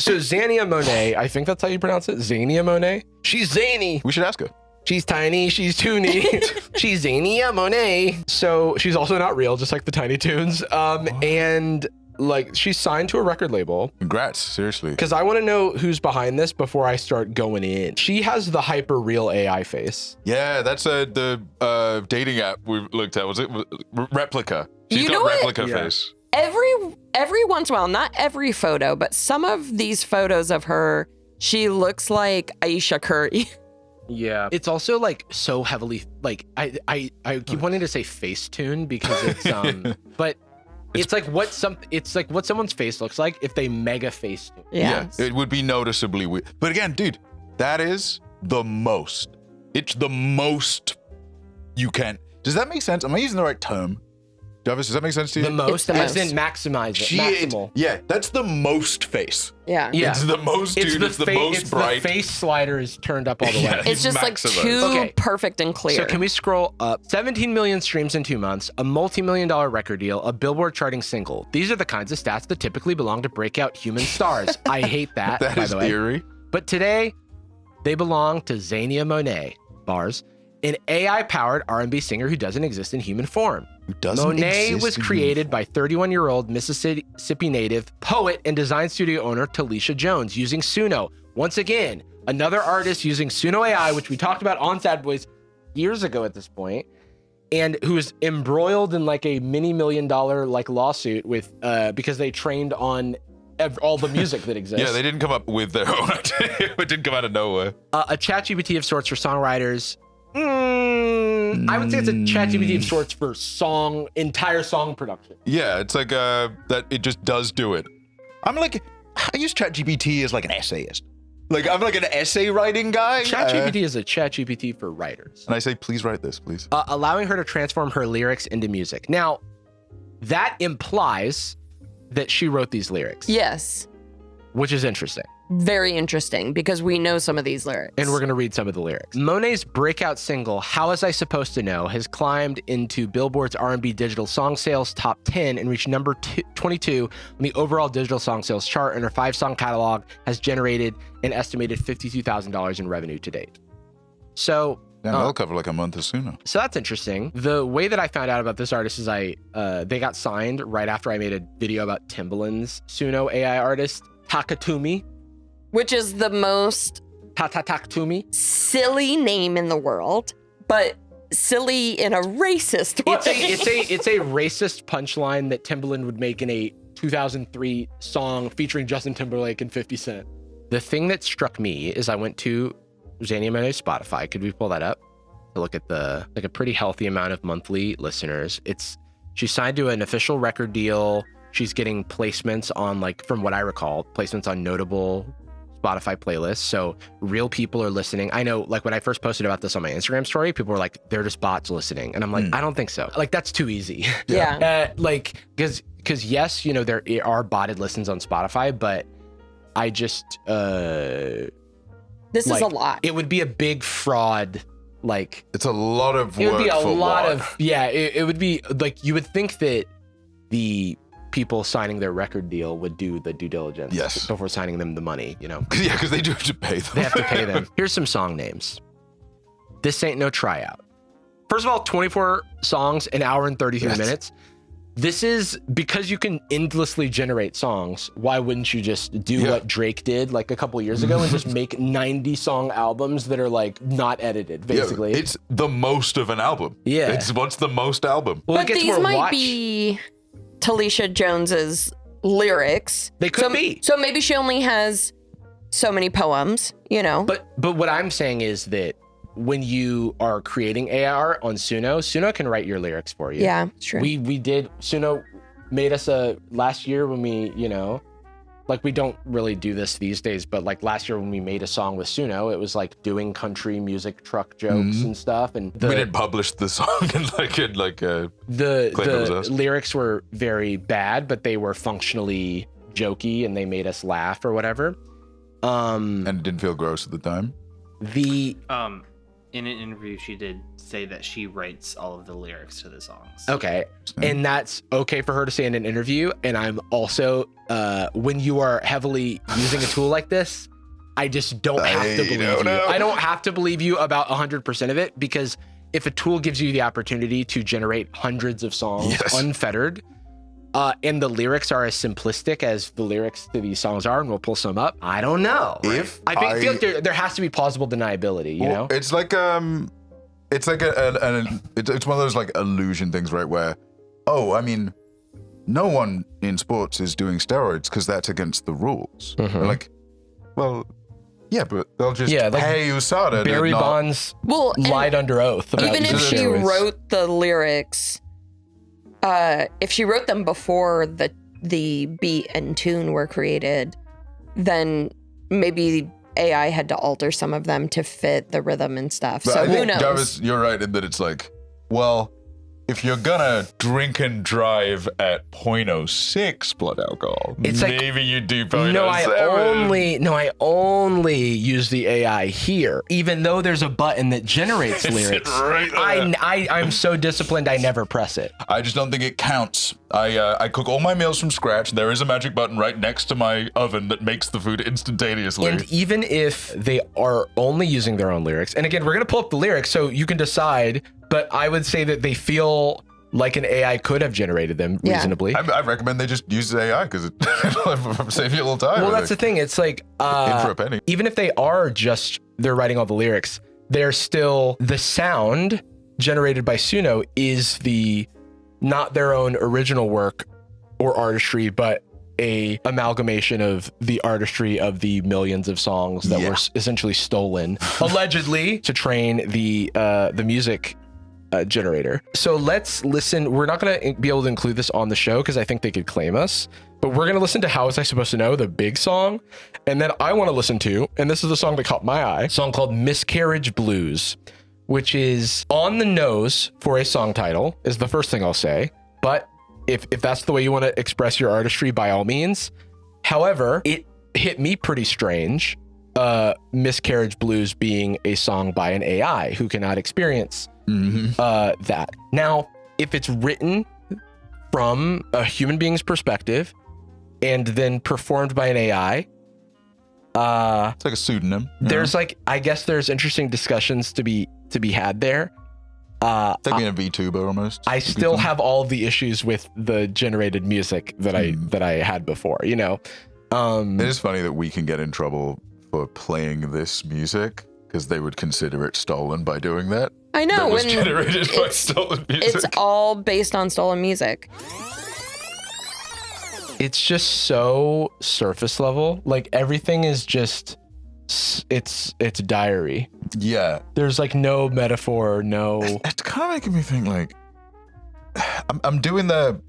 So Xania Monet, I think that's how you pronounce it. Xania Monet. She's zany. We should ask her. She's tiny. She's toony. She's Xania Monet. So she's also not real, just like the Tiny Toons. And like she's signed to a record label. Congrats, seriously. Because I want to know who's behind this before I start going in. She has the hyper real AI face. Yeah, that's the dating app we looked at. Was it Replica? She's You got know what? Replica face. Every once in a while, not every photo, but some of these photos of her, she looks like Aisha Curry. Yeah. It's also like so heavily like I keep wanting to say Facetune because it's but it's like what someone's face looks like if they mega Facetune. Yeah. It would be noticeably weird. But again, dude, that is the most. It's the most you can. Does that make sense? Am I using the right term? Jarvis, does that make sense to you? The most, the as most. in maximize it, maximal. Yeah, that's the most face. Yeah. Yeah. It's the most, dude. It's the most bright. The face slider is turned up all the way. Yeah. It's just like Maximum. too Okay. perfect and clear. So can we scroll up? 17 million streams in 2 months, a multi-million-dollar record deal, a Billboard charting single. These are the kinds of stats that typically belong to breakout human stars. I hate that, That by is the way. theory. But today, they belong to Xania Monet, bars, an AI-powered R&B singer who doesn't exist in human form. Monet was created by 31-year-old Mississippi native, poet, and design studio owner Talisha Jones using Suno. Once again, another artist using Suno AI, which we talked about on Sad Boys years ago at this point, and who is embroiled in like a mini $1 million like lawsuit with because they trained on all the music that exists. Yeah, they didn't come up with their own idea. It didn't come out of nowhere. A ChatGPT of sorts for songwriters. I would say it's a ChatGPT of sorts for entire song production. Yeah, it's like that. It just does do it. I use ChatGPT as like an essayist. Like I'm like an essay writing guy. ChatGPT is a ChatGPT for writers. And I say, please write this, please. Allowing her to transform her lyrics into music. Now, that implies that she wrote these lyrics. Yes. Which is interesting. Very interesting because we know some of these lyrics. And we're going to read some of the lyrics. Monet's breakout single, How Was I Supposed to Know, has climbed into Billboard's R&B digital song sales top 10 and reached number 22 on the overall digital song sales chart, and her 5-song catalog has generated an estimated $52,000 in revenue to date. So That'll cover like a month or sooner. So that's interesting. The way that I found out about this artist is they got signed right after I made a video about Timbaland's Suno AI artist, Takatumi. Which is the most Takatumi. silly name in the world, but silly in a racist way. It's a racist punchline that Timbaland would make in a 2003 song featuring Justin Timberlake and 50 Cent. The thing that struck me is I went to Xania Monet's Spotify. Could we pull that up to look at a pretty healthy amount of monthly listeners? She's signed to an official record deal. She's getting placements on, like, from what I recall, placements on notable Spotify playlists. So real people are listening. I know, like, when I first posted about this on my Instagram story, people were like, they're just bots listening. And I'm like, I don't think so. Like, that's too easy. Yeah. Because yes, you know, there are botted listens on Spotify, but I just, this is a lot. It would be a big fraud. Like, it's a lot of work. It would be a for lot what? of, yeah, it would be like, you would think that the people signing their record deal would do the due diligence before signing them the money, you know? Yeah, because they do have to pay them. They have to pay them. Here's some song names. This Ain't No Tryout. First of all, 24 songs, an hour and 33 minutes. This is because you can endlessly generate songs. Why wouldn't you just do what Drake did like a couple years ago and just make 90 song albums that are like not edited, basically? Yeah, it's the most of an album. Yeah. It's what's the most album. Well, but these might be Talisha Jones's lyrics. They could be. So maybe she only has so many poems, you know? But what I'm saying is that when you are creating AR on Suno can write your lyrics for you. Yeah, true. We did, Suno made us last year when we, you know, like, we don't really do this these days, but like last year when we made a song with Suno, it was like doing country music truck jokes and stuff. And we didn't publish the song the lyrics were very bad, but they were functionally jokey and they made us laugh or whatever. And it didn't feel gross at the time. in an interview, she did say that she writes all of the lyrics to the songs. Okay. And that's okay for her to say in an interview. And I'm also, when you are heavily using a tool like this, I just don't have to believe you. I don't have to believe you about 100% of it, because if a tool gives you the opportunity to generate hundreds of songs unfettered, and the lyrics are as simplistic as the lyrics to these songs are, and we'll pull some up, I don't know. I feel like there has to be plausible deniability, you know? It's like it's like it's one of those like illusion things, right? Where, I mean, no one in sports is doing steroids because that's against the rules. Mm-hmm. Like, well, yeah, but they'll just pay USADA. Barry Bonds lied under oath about even if she steroids. wrote the lyrics, if she wrote them before the beat and tune were created, then maybe AI had to alter some of them to fit the rhythm and stuff. But so I who think, knows? Jarvis, you're right in that it's like, well, if you're gonna drink and drive at 0.06 blood alcohol, it's maybe like, you do 0.07. I only use the AI here, even though there's a button that generates lyrics. Right there. I'm so disciplined, I never press it. I just don't think it counts. I cook all my meals from scratch. There is a magic button right next to my oven that makes the food instantaneously. And even if they are only using their own lyrics, and again, we're gonna pull up the lyrics so you can decide, but I would say that they feel like an AI could have generated them reasonably. I recommend they just use AI because it'll save you a little time. Well, that's the thing. It's like, in for a penny. even if they are they're writing all the lyrics, they're still, the sound generated by Suno is not their own original work or artistry, but a amalgamation of the artistry of the millions of songs that were essentially stolen, allegedly, to train the music generator. So let's listen. We're not going to be able to include this on the show because I think they could claim us, but we're going to listen to How Was I Supposed to Know, the big song. And then I want to listen to, and this is the song that caught my eye, a song called Miscarriage Blues, which is on the nose for a song title, is the first thing I'll say. But if that's the way you want to express your artistry, by all means. However, it hit me pretty strange, Miscarriage Blues being a song by an AI who cannot experience that. Now, if it's written from a human being's perspective and then performed by an AI, it's like a pseudonym. There's I guess there's interesting discussions to be had there. It's like being a VTuber almost. I still have all of the issues with the generated music that I had before, you know. It is funny that we can get in trouble for playing this music because they would consider it stolen by doing that. I know. That was generated by stolen music. It's all based on stolen music. It's just so surface level. Like everything is just, it's diary. Yeah. There's like no metaphor, no. It's kind of making me think like, I'm doing the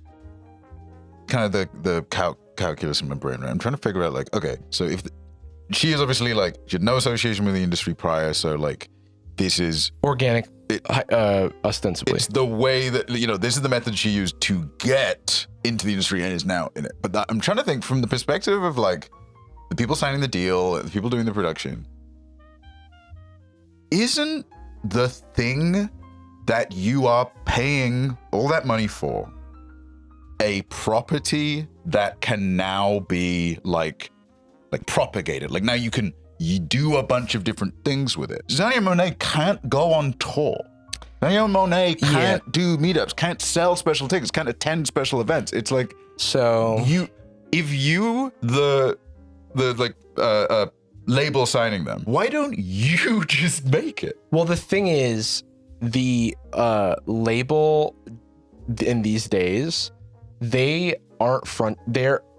kind of the calculus in my brain, right? I'm trying to figure out like, okay, so if she is obviously like, she had no association with the industry prior, so like this is organic, ostensibly. It's the way that, you know, this is the method she used to get into the industry and is now in it. But I'm trying to think from the perspective of like the people signing the deal, the people doing the production. Isn't the thing that you are paying all that money for a property that can now be like propagated? Like now you do a bunch of different things with it. Zanio Monet can't go on tour. Zanio Monet can't do meetups, can't sell special tickets, can't attend special events. It's like, so if you the label signing them, why don't you just make it? Well, the thing is, the label in these days, they aren't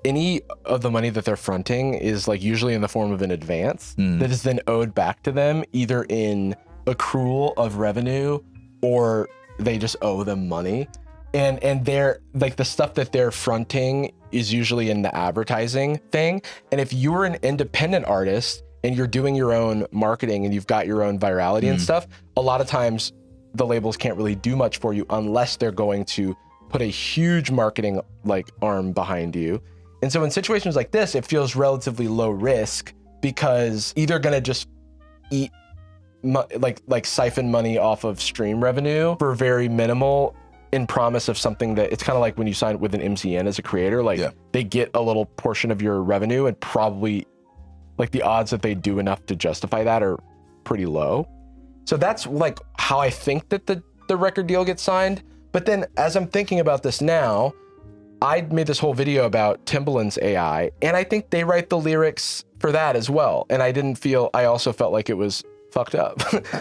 any of the money that they're fronting is like usually in the form of an advance that is then owed back to them either in accrual of revenue or they just owe them money. And they're like the stuff that they're fronting is usually in the advertising thing. And if you're an independent artist and you're doing your own marketing and you've got your own virality and stuff, a lot of times the labels can't really do much for you unless they're going to put a huge marketing like arm behind you. And so in situations like this, it feels relatively low risk because either gonna just eat like siphon money off of stream revenue for very minimal in promise of something that it's kind of like when you sign with an MCN as a creator, like they get a little portion of your revenue, and probably like the odds that they do enough to justify that are pretty low. So that's like how I think that the record deal gets signed. But then as I'm thinking about this now, I made this whole video about Timbaland's AI, and I think they write the lyrics for that as well. And I also felt like it was fucked up.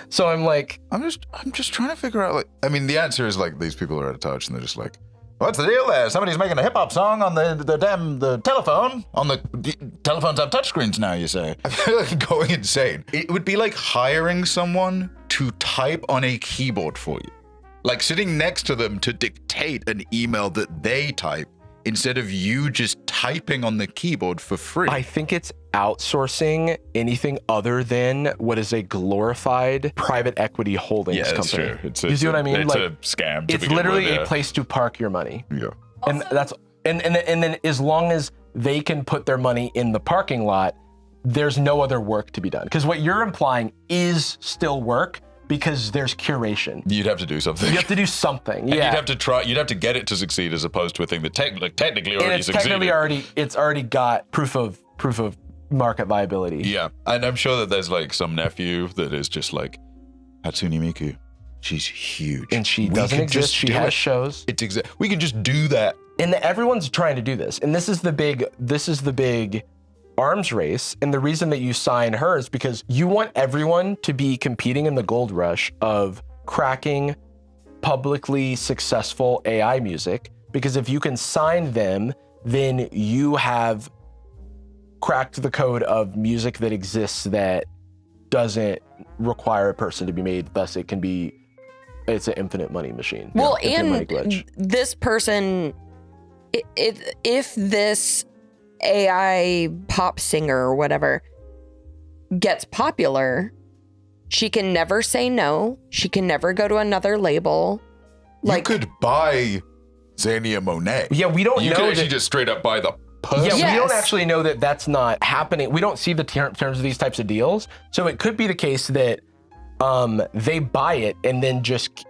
So I'm like, I'm just trying to figure out, like, I mean, the answer is like these people are out of touch and they're just like, what's the deal there? Somebody's making a hip hop song on the telephone. On the telephones have touchscreens now, you say. I feel like going insane. It would be like hiring someone to type on a keyboard for you. Like sitting next to them to dictate an email that they type instead of you just typing on the keyboard for free. I think it's outsourcing anything other than what is a glorified private equity holdings company. True. You see what I mean? It's a scam. It's literally a place to park your money. Yeah. And then as long as they can put their money in the parking lot, there's no other work to be done. Because what you're implying is still work, because there's curation. You'd have to do something. You have to do something. And you'd have to try. You'd have to get it to succeed, as opposed to a thing that technically already succeeded. It's already got proof of market viability. Yeah, and I'm sure that there's like some nephew that is just like Hatsune Miku. She's huge, and she doesn't exist. She has shows. We can just do that. And everyone's trying to do this. And this is the big arms race. And the reason that you sign her is because you want everyone to be competing in the gold rush of cracking publicly successful AI music. Because if you can sign them, then you have cracked the code of music that exists that doesn't require a person to be made. Thus, it's an infinite money machine. Well, and this person, if this AI pop singer or whatever gets popular, she can never say no. She can never go to another label. You could buy Xania Monet. Yeah, we don't know. You could actually just straight up buy the person. Yeah, we don't actually know that that's not happening. We don't see the terms of these types of deals. So it could be the case that they buy it and then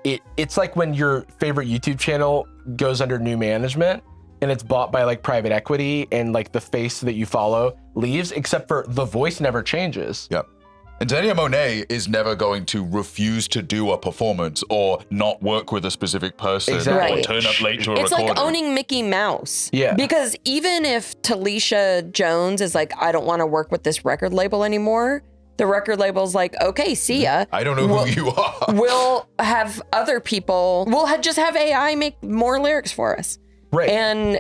it's like when your favorite YouTube channel goes under new management and it's bought by like private equity and like the face that you follow leaves, except for the voice never changes. Yep. And Xania Monet is never going to refuse to do a performance or not work with a specific person or turn up late to a recording. It's like owning Mickey Mouse. Yeah. Because even if Talisha Jones is like, I don't want to work with this record label anymore, the record label's like, okay, see ya. I don't know who you are. We'll have other people, just have AI make more lyrics for us. Right. And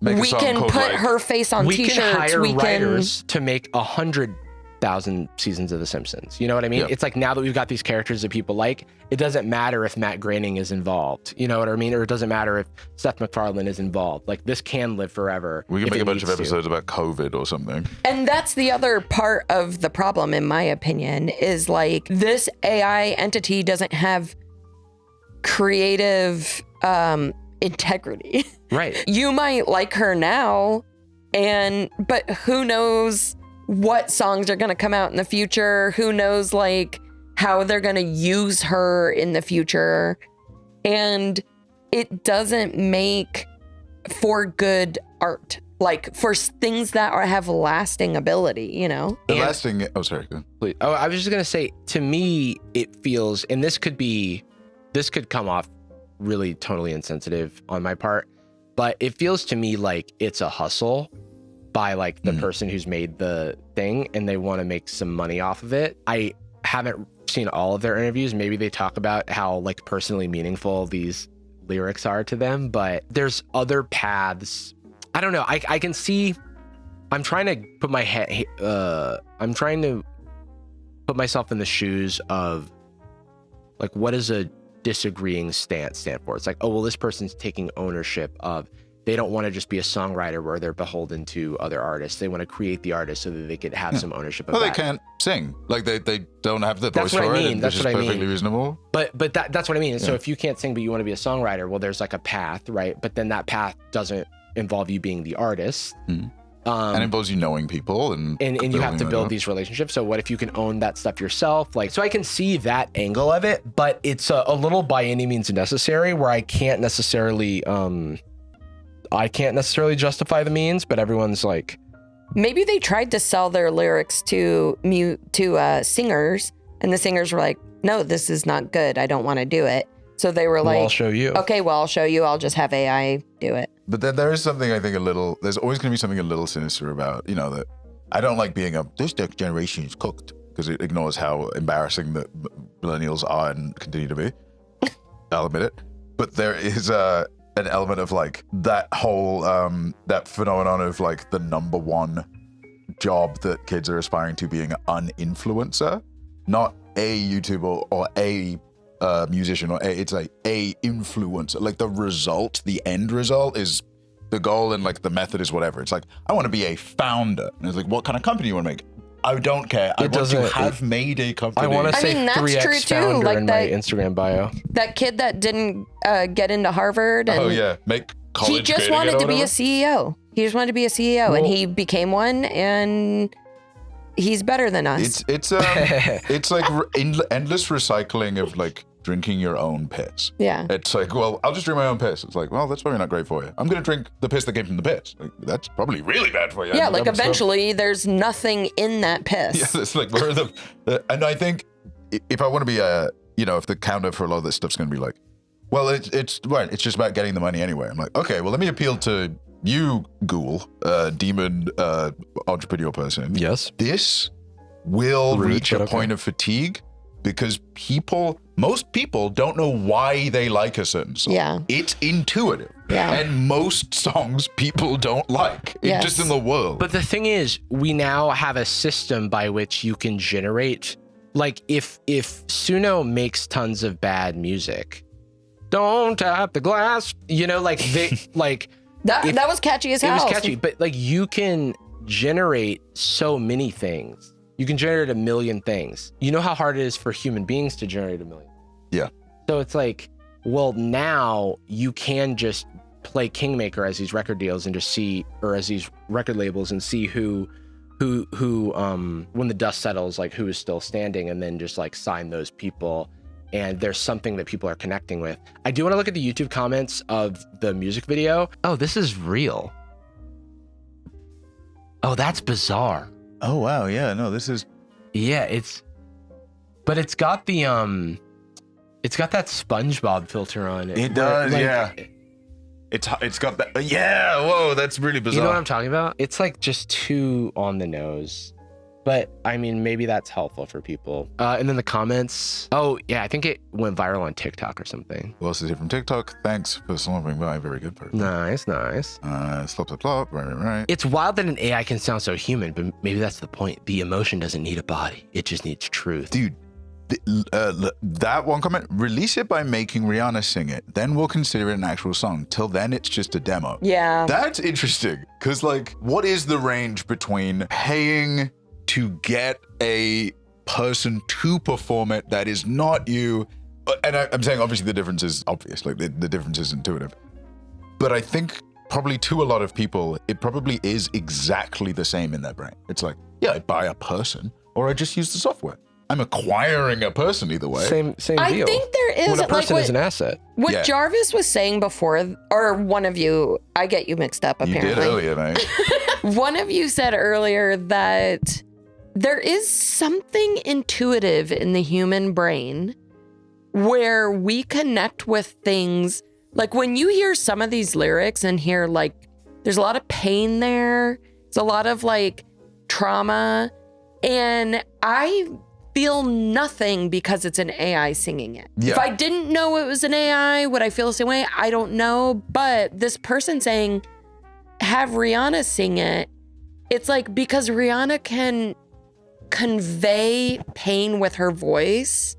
we can put her face on t-shirts. We can hire writers to make 100,000 seasons of The Simpsons. You know what I mean? Yep. It's like now that we've got these characters that people like, it doesn't matter if Matt Groening is involved. You know what I mean? Or it doesn't matter if Seth MacFarlane is involved. Like this can live forever. We can make a bunch of episodes about COVID or something. And that's the other part of the problem, in my opinion, is like this AI entity doesn't have creative integrity. Right. You might like her now, but who knows what songs are going to come out in the future? Who knows like how they're going to use her in the future? And it doesn't make for good art, like for things that have lasting ability, you know? Oh, sorry. Go ahead. Oh, I was just going to say, to me, it feels, and this could come off really totally insensitive on my part, but it feels to me like it's a hustle by like the person who's made the thing and they want to make some money off of it. I haven't seen all of their interviews. Maybe they talk about how like personally meaningful these lyrics are to them, but there's other paths. I don't know. I can see, I'm trying to put myself in the shoes of like, what is a disagreeing stance stand for? It's like, oh, well, this person's taking ownership of, they don't want to just be a songwriter where they're beholden to other artists. They want to create the artist so that they could have some ownership of that. Well, they can't sing. Like they don't have the voice for it. That's what I mean. Perfectly reasonable. But that's what I mean. Yeah. So if you can't sing, but you want to be a songwriter, well, there's like a path, right? But then that path doesn't involve you being the artist. And it involves you knowing people and you have to build these relationships. So what if you can own that stuff yourself? Like, so I can see that angle of it, but it's a little by any means necessary where I can't necessarily justify the means, but everyone's like, maybe they tried to sell their lyrics to singers, and the singers were like, no, this is not good. I don't want to do it. So they were like, I'll show you. Okay, well, I'll show you. I'll just have AI do it. But then there is something I think there's always going to be something a little sinister about, that I don't like being this generation is cooked because it ignores how embarrassing the millennials are and continue to be. I'll admit it. But there is an element of like that whole, that phenomenon of like the number one job that kids are aspiring to being an influencer, not a YouTuber or a musician, or it's like a influencer. Like the end result is the goal, and like the method is whatever. It's like, I want to be a founder, and it's like, what kind of company you want to make? I don't care. I want to have made a company. I want to say that's 3x true too. founder Like in my Instagram bio. That kid that didn't get into Harvard. And make college. He just wanted to be a CEO. He just wanted to be a CEO, and he became one, and he's better than us. It's like endless recycling of like drinking your own piss. Yeah. It's like, well, I'll just drink my own piss. It's like, well, that's probably not great for you. I'm going to drink the piss that came from the piss. Like, that's probably really bad for you. Yeah, like eventually there's nothing in that piss. Yeah, it's like, where are and I think if I want to be if the counter for a lot of this stuff's going to be like, well, it's just about getting the money anyway. I'm like, okay, well, let me appeal to you, ghoul, demon, entrepreneur person. Yes. This will reach a point of fatigue because most people don't know why they like a certain song. Yeah. It's intuitive. Yeah. And most songs people don't like. Yes. It's just in the world. But the thing is, we now have a system by which you can generate, like if Suno makes tons of bad music, don't tap the glass, like they like that was catchy as hell. It was catchy, but like you can generate so many things. You can generate a million things. You know how hard it is for human beings to generate a million. Yeah. So it's like, well, now you can just play Kingmaker as these record deals and just see, or as these record labels and see who when the dust settles, like who is still standing, and then just like sign those people. And there's something that people are connecting with. I do want to look at the YouTube comments of the music video. Oh, this is real. Oh, that's bizarre. Oh, wow. Yeah, no, this is. Yeah, it's got the, it's got that SpongeBob filter on it. It does, yeah. It's got that. Yeah, whoa, that's really bizarre. You know what I'm talking about? It's like just too on the nose. But I mean, maybe that's helpful for people. And then the comments. Oh, yeah, I think it went viral on TikTok or something. Who else is here from TikTok? Thanks for stopping by. Very good person. Nice. Slop. Right. It's wild that an AI can sound so human, but maybe that's the point. The emotion doesn't need a body. It just needs truth. Dude, that one comment, release it by making Rihanna sing it. Then we'll consider it an actual song. Till then, it's just a demo. Yeah. That's interesting. Because, like, what is the range between paying to get a person to perform it that is not you? And I'm saying, obviously, the difference is obvious. Like, the difference is intuitive. But I think probably to a lot of people, it probably is exactly the same in their brain. It's like, yeah, I buy a person or I just use the software. I'm acquiring a person either way. Same deal. I think there is, when a person like, is an asset. What Jarvis was saying before, or one of you, I get you mixed up apparently. You did earlier, mate. One of you said earlier that there is something intuitive in the human brain where we connect with things. Like when you hear some of these lyrics and hear like, there's a lot of pain there. It's a lot of like trauma. And I feel nothing because it's an AI singing it. Yeah. If I didn't know it was an AI, would I feel the same way? I don't know. But this person saying, have Rihanna sing it, it's like because Rihanna can convey pain with her voice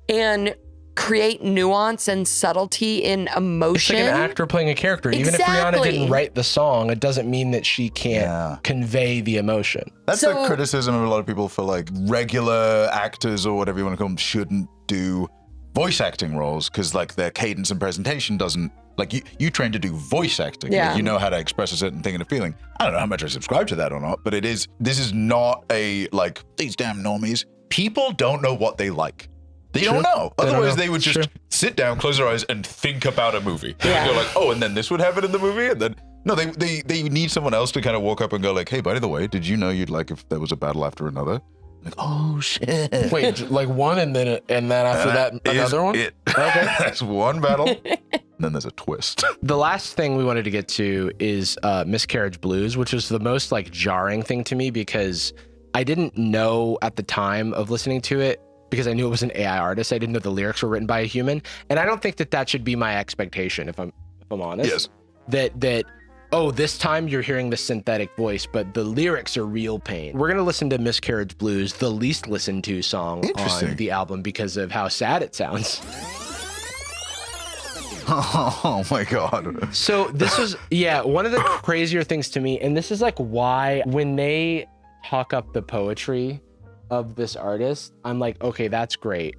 and create nuance and subtlety in emotion. It's like an actor playing a character. Even if Rihanna didn't write the song, it doesn't mean that she can't convey the emotion. That's the criticism of a lot of people for like regular actors or whatever you want to call them shouldn't do voice acting roles because like their cadence and presentation doesn't like you train to do voice acting. Yeah. Like, you know how to express a certain thing and a feeling. I don't know how much I subscribe to that or not, but this is not a like these damn normies. People don't know what they like. They don't know. Otherwise, they would just sit down, close their eyes, and think about a movie. Yeah. Go like, oh, and then this would happen in the movie, and then no, they need someone else to kind of walk up and go like, hey, by the way, did you know you'd like if there was a battle after another? Like, oh shit. Wait, like one and then after that another one? Okay. That's one battle. And then there's a twist. The last thing we wanted to get to is Miscarriage Blues, which was the most like jarring thing to me because I didn't know at the time of listening to it because I knew it was an AI artist. I didn't know the lyrics were written by a human. And I don't think that should be my expectation if I'm honest. Yes. That oh, this time you're hearing the synthetic voice, but the lyrics are real pain. We're going to listen to Miscarriage Blues, the least listened to song on the album because of how sad it sounds. Oh my God. So this was, one of the crazier things to me, and this is like why when they talk up the poetry of this artist, I'm like, okay, that's great.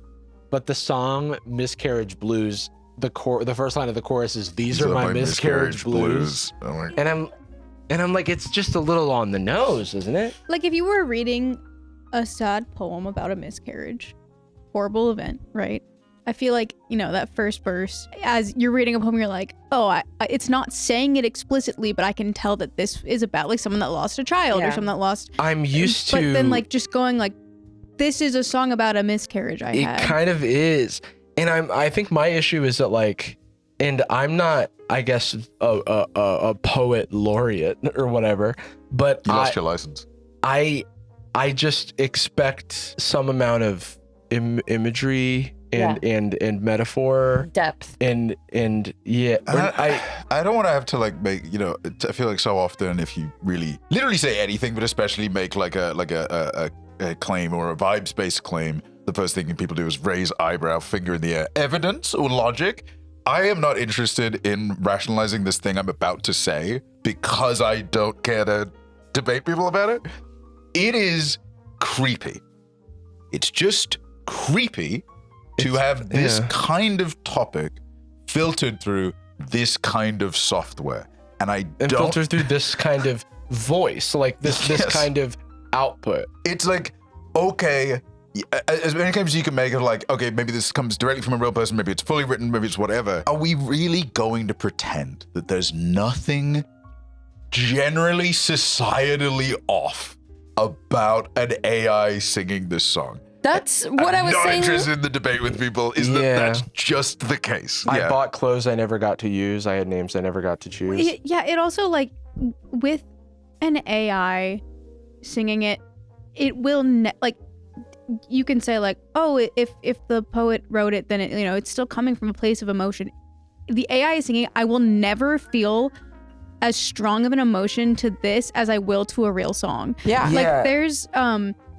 But the song Miscarriage Blues, the first line of the chorus is these are my miscarriage blues. Oh my. And I'm like, it's just a little on the nose, isn't it? Like if you were reading a sad poem about a miscarriage, horrible event, right? I feel like, that first verse, as you're reading a poem, you're like, oh, it's not saying it explicitly, but I can tell that this is about like someone that lost a child or someone that lost. I'm used to. But then like just going like, this is a song about a miscarriage I had. It kind of is. And I think my issue is that like, and I'm not, I guess, a poet laureate or whatever, but You lost your license. I just expect some amount of imagery and metaphor Depth. and I don't want to have to like make I feel like so often if you really literally say anything, but especially make like a claim or a vibes based claim, the first thing people do is raise eyebrow, finger in the air, evidence or logic. I am not interested in rationalizing this thing I'm about to say because I don't care to debate people about it. It is creepy. It's just creepy to have this kind of topic filtered through this kind of software. And filtered through this kind of voice, like this kind of output. It's like, okay, as many times as you can make it like, okay, maybe this comes directly from a real person, maybe it's fully written, maybe it's whatever. Are we really going to pretend that there's nothing generally societally off about an AI singing this song? That's what I was not saying. interested in the debate with people is that that's just the case. I bought clothes I never got to use. I had names I never got to choose. Yeah, it also like with an AI singing it will like you can say like, oh, if the poet wrote it, then it's still coming from a place of emotion. The AI is singing, I will never feel as strong of an emotion to this as I will to a real song. Yeah. Like there's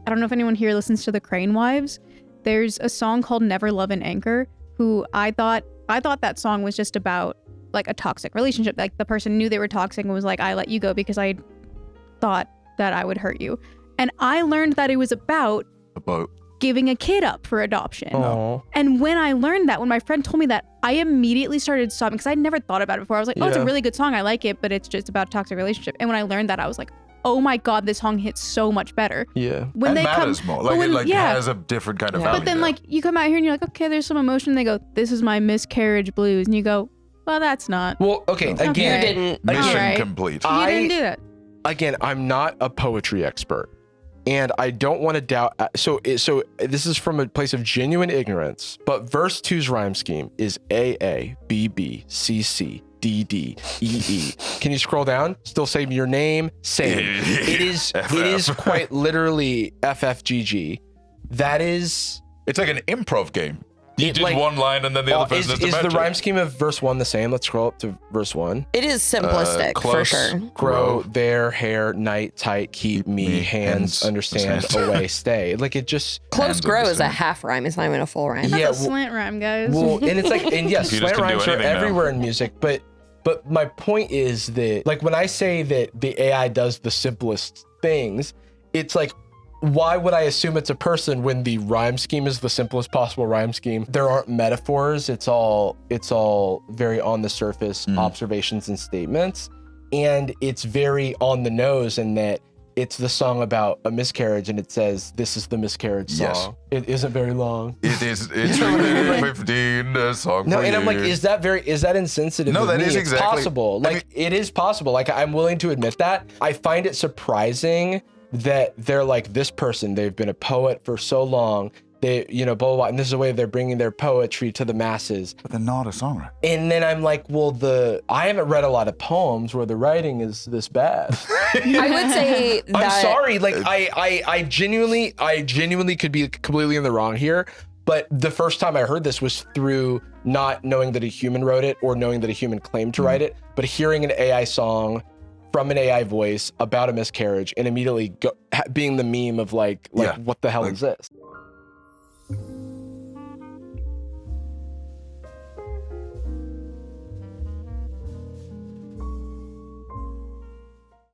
I don't know if anyone here listens to the Crane Wives. There's a song called Never Love an Anchor, who I thought that song was just about like a toxic relationship. Like the person knew they were toxic and was like, I let you go because I thought that I would hurt you. And I learned that it was about giving a kid up for adoption. Aww. And when I learned that, when my friend told me that, I immediately started sobbing because I'd never thought about it before. I was like, oh, it's a really good song. I like it, but it's just about a toxic relationship. And when I learned that, I was like, oh my God, this song hits so much better. Yeah. When it they matters come, more. Like it has a different kind of value. But then like you come out here and you're like, okay, there's some emotion. They go, this is my miscarriage blues. And you go, well, that's not. Well, okay, again. You didn't. Mission Alright. complete. You didn't do that. Again, I'm not a poetry expert. And I don't want to doubt. So this is from a place of genuine ignorance. But verse 2's rhyme scheme is AA, BB, CC, DD, EE. Can you scroll down? Still say your name. Same. It is quite literally FFGG. That is. It's like an improv game. You It, did like, one line and then the other person has to is match the it. rhyme scheme of verse 1 the same? Let's scroll up to verse 1. It is simplistic for close. sure. Grow, there, hair, night, tight, keep me, hands, understand, away, stay. Like it just. Close Hands grow is a understand. half rhyme. It's not even a full rhyme. That's Yeah, a slant rhyme, guys. Well, and it's like, and yes, Computers slant can do rhymes are anything now. everywhere in music, but my point is that, like, when I say that the AI does the simplest things, it's like why would I assume it's a person when the rhyme scheme is the simplest possible rhyme scheme? There aren't metaphors. It's all very on the surface observations and statements. And it's very on the nose in that it's the song about a miscarriage and it says, this is the miscarriage song. Yes. It isn't very long. It's 15 a song No, for and you. I'm like, is that insensitive? No, of that me? is It's exactly- possible. I Like, it is possible. Like, I'm willing to admit that. I find it surprising that they're like, this person, they've been a poet for so long. They, blah, blah, blah. And this is a way they're bringing their poetry to the masses. But they're not a songwriter. And then I'm like, well, I haven't read a lot of poems where the writing is this bad. I would say that. I'm sorry. Like, I genuinely could be completely in the wrong here. But the first time I heard this was through not knowing that a human wrote it or knowing that a human claimed to write it, but hearing an AI song from an AI voice about a miscarriage and immediately being the meme of like Yeah. what the hell is this?